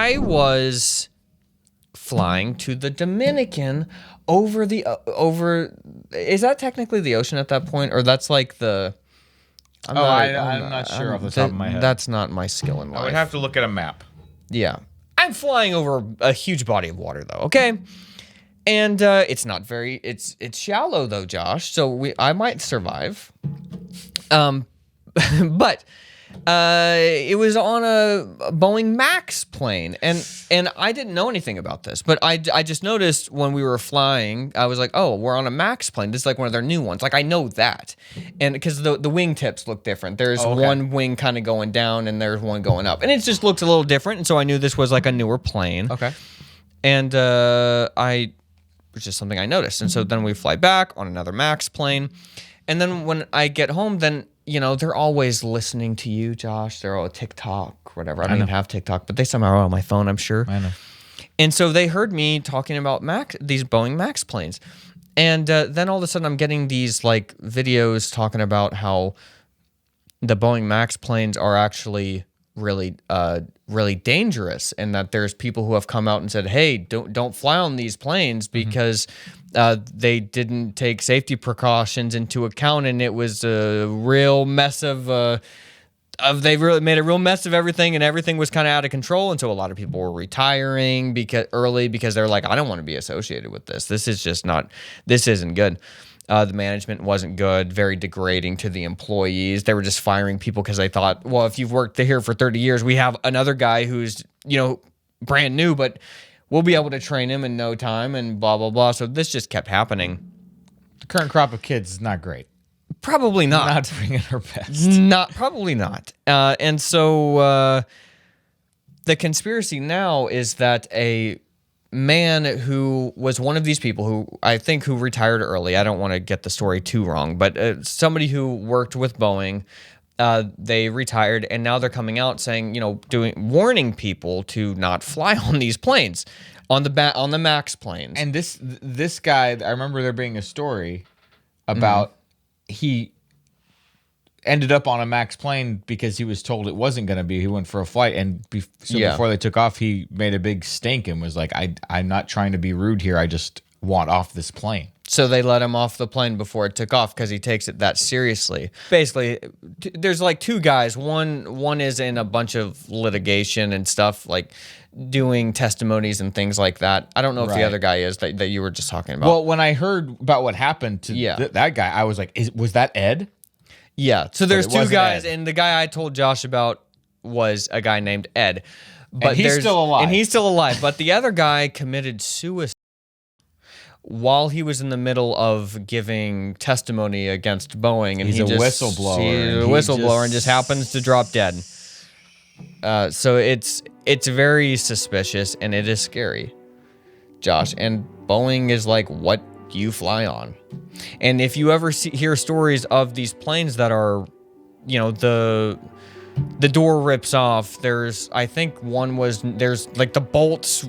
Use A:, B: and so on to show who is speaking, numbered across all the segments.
A: I was flying to the Dominican over is that technically the ocean at that point, or that's like the
B: I'm not sure off the top of my head.
A: That's not my skill in life.
B: I would have to look at a map.
A: Yeah, I'm flying over a huge body of water though. Okay, and it's not very it's shallow though, Josh, so I might survive. But it was on a Boeing Max plane, and I didn't know anything about this, but I just noticed when we were flying, I was like, oh, we're on a Max plane. This is like one of their new ones. Like, I know that, and because the wing tips look different. There's one wing kind of going down, and there's one going up, and it just looks a little different. And so I knew this was like a newer plane.
B: Okay,
A: and which is something I noticed, and so then we fly back on another Max plane, and then when I get home, then. You know, they're always listening to you, Josh. They're all TikTok, whatever. I don't even have TikTok, but they somehow are on my phone, I'm sure.
B: I know.
A: And so they heard me talking about these Boeing Max planes. And then all of a sudden I'm getting these like videos talking about how the Boeing Max planes are actually really dangerous, and that there's people who have come out and said, hey, don't fly on these planes because they didn't take safety precautions into account, and it was a real mess they really made a real mess of everything, and everything was kind of out of control. And so a lot of people were retiring because they're like, I don't want to be associated with this. This isn't good. The management wasn't good, very degrading to the employees. They were just firing people because they thought, well, if you've worked here for 30 years, we have another guy who's, brand new, but we'll be able to train him in no time and blah, blah, blah. So this just kept happening.
B: The current crop of kids is not great.
A: Probably not.
B: Not doing it her best.
A: Probably not. And so the conspiracy now is that a man who was one of these people who retired early. I don't want to get the story too wrong, but somebody who worked with Boeing, they retired, and now they're coming out saying, warning people to not fly on these planes, on the Max planes.
B: And this guy, I remember there being a story about he ended up on a Max plane because he was told it wasn't going to be. He went for a flight, and before they took off, he made a big stink and was like, I'm not trying to be rude here. I just want off this plane.
A: So they let him off the plane before it took off because he takes it that seriously. Basically, there's like two guys. One is in a bunch of litigation and stuff, like doing testimonies and things like that. I don't know if the other guy is that you were just talking about.
B: Well, when I heard about what happened to that guy, I was like, was that Ed?
A: Yeah. So there's two guys, and the guy I told Josh about was a guy named Ed. But
B: and he's still alive.
A: And he's still alive. But the other guy committed suicide while he was in the middle of giving testimony against Boeing. And
B: he's a whistleblower.
A: He's a whistleblower and just happens to drop dead. So it's very suspicious, and it is scary, Josh. And Boeing is like, what you fly on. And if you ever hear stories of these planes that are, the door rips off, there's like the bolts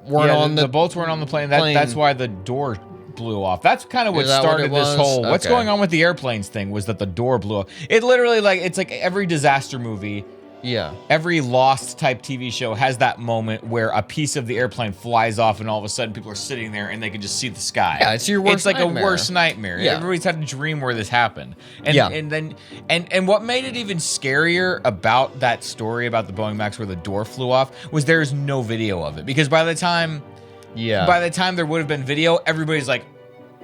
A: weren't on the
B: bolts weren't on the plane. That's why the door blew off. That's kind of what started this whole what's going on with the airplanes thing, was that the door blew off. It literally, it's like every disaster movie.
A: Yeah.
B: Every Lost type TV show has that moment where a piece of the airplane flies off, and all of a sudden people are sitting there and they can just see the sky.
A: Yeah, it's your worst nightmare.
B: It's like a worst nightmare. Yeah. Everybody's had a dream where this happened. And what made it even scarier about that story about the Boeing Max where the door flew off was there's no video of it. Because by the time there would have been video, everybody's like,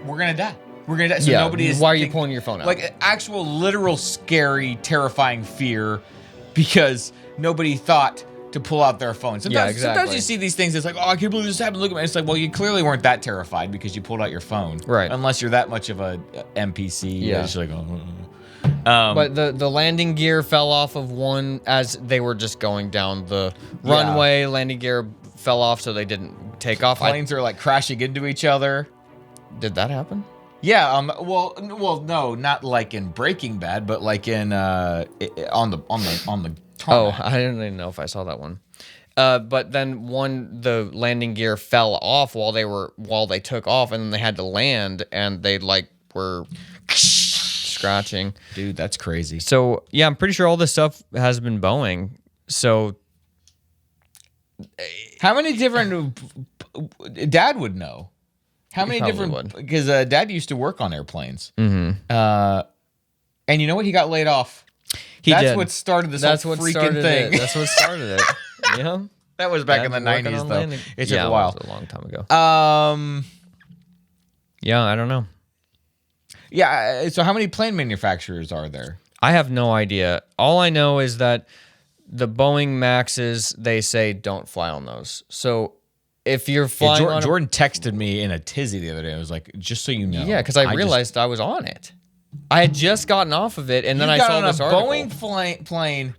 B: we're gonna die. We're gonna die. So nobody is.
A: Why are you pulling your phone out?
B: Like actual literal scary, terrifying fear. Because nobody thought to pull out their phone. Sometimes you see these things, it's like, oh, I can't believe this happened. Look at me. It's like, well, you clearly weren't that terrified because you pulled out your phone.
A: Right.
B: Unless you're that much of a NPC.
A: Yeah.
B: It's like,
A: but the landing gear fell off of one as they were just going down the runway. Landing gear fell off, so they didn't take off.
B: Planes are like crashing into each other.
A: Did that happen?
B: Yeah, well, no, not like in Breaking Bad, but like in on the tarmac.
A: Oh, I didn't even know if I saw that one. But then the landing gear fell off while they took off, and then they had to land, and they were scratching.
B: Dude, that's crazy.
A: So yeah, I'm pretty sure all this stuff has been Boeing. So
B: How many different... Dad would know. How many different... Because Dad used to work on airplanes. And you know what? He got laid off. That's what started this whole freaking thing.
A: That's what started it. Yeah.
B: That was back in the 90s, though. It took a while.
A: It was a long time ago. Yeah, I don't know.
B: Yeah, so how many plane manufacturers are there?
A: I have no idea. All I know is that the Boeing Maxes, they say don't fly on those. So if you're flying on
B: Jordan texted me in a tizzy the other day. I was like, just so you know.
A: Yeah, because I realized I was on it. I had just gotten off of it, and then I saw this article.
B: Boeing plane,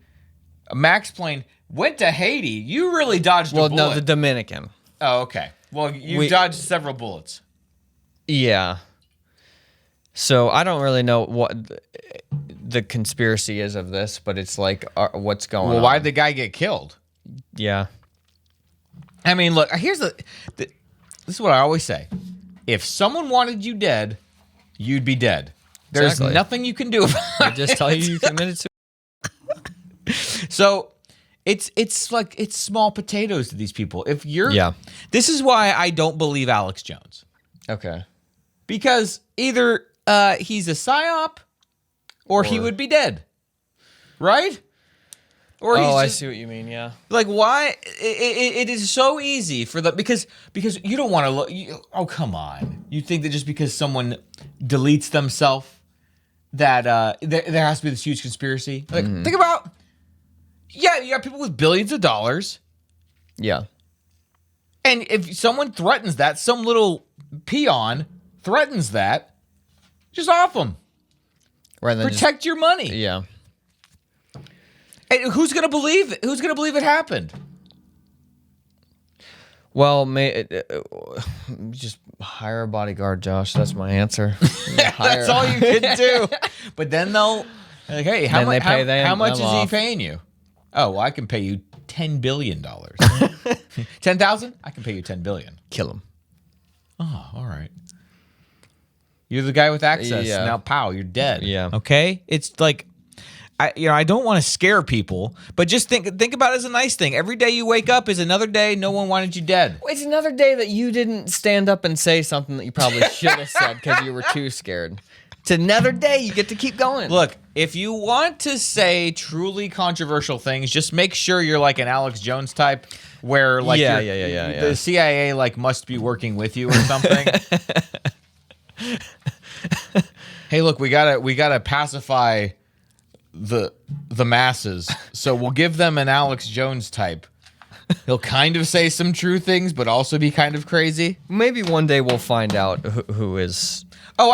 B: a Max plane, went to Haiti. You really dodged a bullet.
A: Well, no, the Dominican.
B: Oh, okay. Well, you dodged several bullets.
A: Yeah. So I don't really know what the conspiracy is of this, but it's like, what's going on?
B: Well, why did the guy get killed?
A: Yeah.
B: I mean, look, here's this is what I always say. If someone wanted you dead, you'd be dead. There's nothing you can do about it.
A: I just tell you committed suicide.
B: So it's like it's small potatoes to these people. If you're this is why I don't believe Alex Jones.
A: Okay.
B: Because either he's a psyop or he would be dead. Right? Or
A: I see what you mean, yeah.
B: Like, why? It is so easy for because you don't want to look. Oh, come on. You think that just because someone deletes themselves that there has to be this huge conspiracy? Like, think about, you got people with billions of dollars.
A: Yeah.
B: And if someone threatens that, some little peon threatens that, just off them.
A: Right, then
B: protect your money.
A: Yeah.
B: And who's gonna believe it? Who's gonna believe it happened?
A: Well, just hire a bodyguard, Josh. That's my answer.
B: That's all you can do. But then they'll like, hey, how much is he paying you? Oh, well, I can pay you $10 billion. 10,000? I can pay you $10 billion.
A: Kill him.
B: Oh, all right. You're the guy with access.
A: Yeah.
B: Now, pow, you're dead.
A: Yeah.
B: Okay? It's like, I don't want to scare people, but just think about it as a nice thing. Every day you wake up is another day no one wanted you dead.
A: It's another day that you didn't stand up and say something that you probably should have said because you were too scared. It's another day. You get to keep going.
B: Look, if you want to say truly controversial things, just make sure you're like an Alex Jones type where like the CIA like must be working with you or something. Hey, look, we gotta pacify the masses, so we'll give them an Alex Jones type. He'll kind of say some true things, but also be kind of crazy.
A: Maybe one day we'll find out who is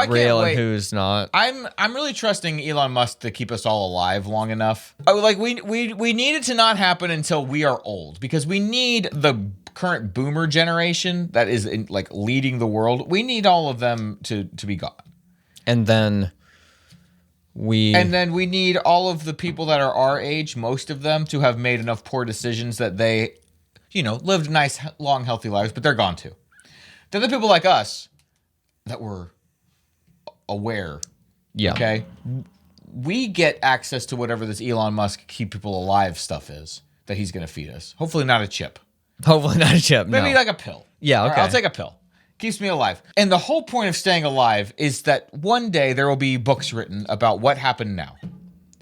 B: real
A: and who's not.
B: I'm really trusting Elon Musk to keep us all alive long enough. Like we need it to not happen until we are old, because we need the current boomer generation that is like leading the world. We need all of them to be gone. And then we need all of the people that are our age, most of them, to have made enough poor decisions that they, lived nice, long, healthy lives, but they're gone too. Then the people like us that were aware.
A: Yeah.
B: Okay. We get access to whatever this Elon Musk keep people alive stuff is that he's going to feed us. Hopefully not a chip. Maybe like a pill.
A: Yeah. Okay.
B: I'll take a pill. Keeps me alive. And the whole point of staying alive is that one day there will be books written about what happened now.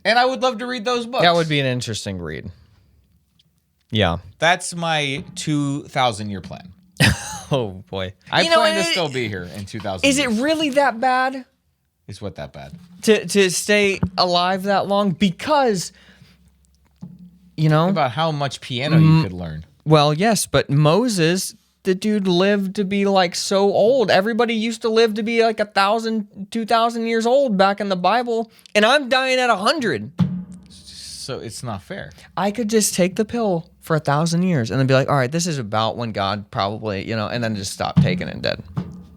B: And I would love to read those books.
A: That would be an interesting read. Yeah.
B: That's my 2,000-year plan.
A: Oh, boy.
B: I plan to still be here in 2,000
A: years. Is
B: it
A: really that bad?
B: Is what that bad?
A: To stay alive that long? Because,
B: Think about how much piano you could learn.
A: Well, yes, but Moses, the dude lived to be like so old. Everybody used to live to be like 1,000, 2,000 years old back in the Bible, and I'm dying at 100.
B: So it's not fair.
A: I could just take the pill for 1,000 years and then be like, all right, this is about when God probably, and then just stop taking it dead.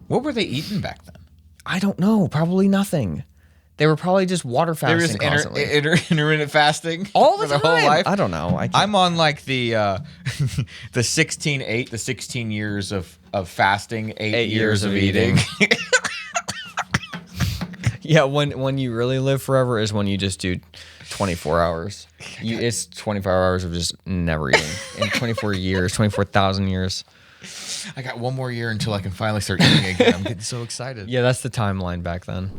B: What were they eating back then?
A: I don't know. Probably nothing. They were probably just water fasting constantly.
B: Intermittent fasting
A: all the time.
B: Whole life.
A: I don't know.
B: I'm on like the 16-8, the 16 years of fasting, 8 years of eating.
A: Yeah, when you really live forever is when you just do 24 hours. It's 24 hours of just never eating. In 24 years, 24,000 years.
B: I got one more year until I can finally start eating again. I'm getting so excited.
A: Yeah, that's the timeline back then.